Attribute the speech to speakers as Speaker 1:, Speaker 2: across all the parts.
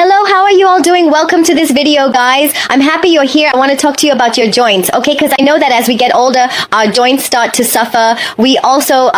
Speaker 1: Hello, how are you all doing? Welcome to this video, guys. I'm happy you're here. I want to talk to you about your joints, okay? Because I know that as we get older, our joints start to suffer. We also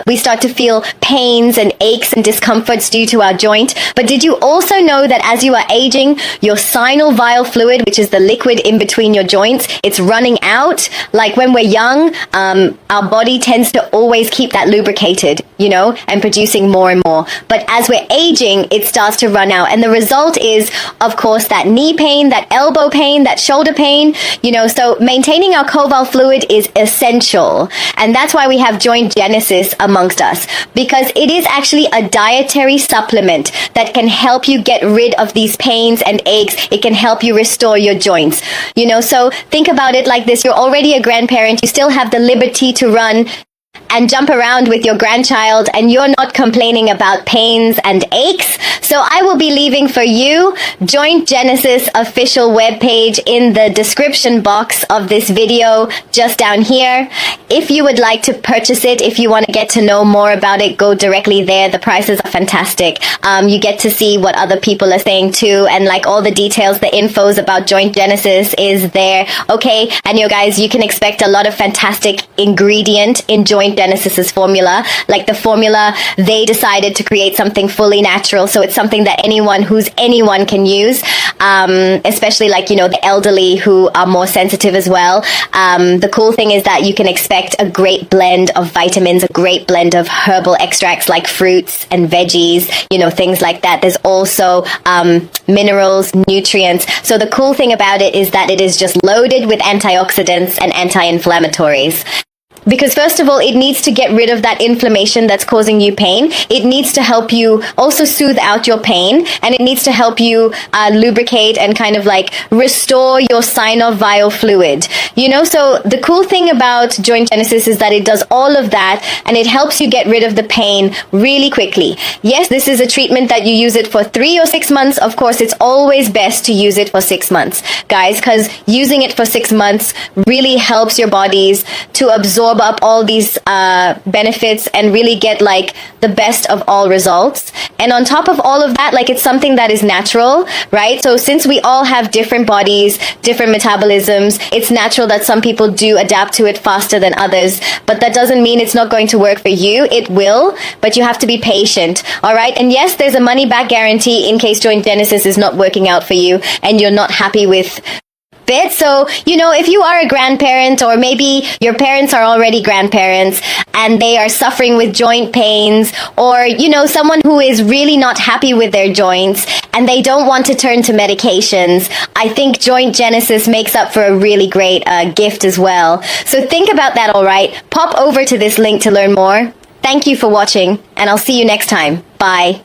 Speaker 1: we start to feel pains and aches and discomforts due to our joint. But did you also know that as you are aging, your synovial fluid, which is the liquid in between your joints, it's running out? Like when we're young, our body tends to always keep that lubricated, you know, and producing more and more. But as we're aging, it starts to run out. And the result is, of course, that knee pain, that elbow pain, that shoulder pain, you know. So maintaining our coval fluid is essential. And that's why we have joint genesis amongst us, because it is actually a dietary supplement that can help you get rid of these pains and aches. It can help you restore your joints, you know. So think about it like this. You're already a grandparent. You still have the liberty to run and jump around with your grandchild, and you're not complaining about pains and aches. So I will be leaving for you Joint Genesis official webpage in the description box of this video, just down here. If you would like to purchase it, if you want to get to know more about it, go directly there. The prices are fantastic. You get to see what other people are saying too, and like all the details, the infos about Joint Genesis is there. Okay, and you guys, you can expect a lot of fantastic ingredient in Joint Genesis's formula. Like the formula, they decided to create something fully natural, so it's something that anyone can use, especially like, you know, the elderly who are more sensitive as well. The cool thing is that you can expect a great blend of vitamins, a great blend of herbal extracts like fruits and veggies, you know, things like that. There's also minerals, nutrients. So the cool thing about it is that it is just loaded with antioxidants and anti-inflammatories. Because first of all, it needs to get rid of that inflammation that's causing you pain. It needs to help you also soothe out your pain, and it needs to help you lubricate and kind of like restore your synovial fluid. You know, so the cool thing about Joint Genesis is that it does all of that, and it helps you get rid of the pain really quickly. Yes, this is a treatment that you use it for 3 or 6 months. Of course, it's always best to use it for 6 months, guys, because using it for 6 months really helps your bodies to absorb up all these benefits and really get like the best of all results. And on top of all of that, like, it's something that is natural, right? So since we all have different bodies, different metabolisms, it's natural that some people do adapt to it faster than others, but that doesn't mean it's not going to work for you. It will, but you have to be patient. All right. And yes, there's a money back guarantee in case Joint Genesis is not working out for you and you're not happy with it. So, you know, if you are a grandparent, or maybe your parents are already grandparents and they are suffering with joint pains, or, you know, someone who is really not happy with their joints and they don't want to turn to medications, I think Joint Genesis makes up for a really great gift as well. So think about that, all right? Pop over to this link to learn more. Thank you for watching, and I'll see you next time. Bye.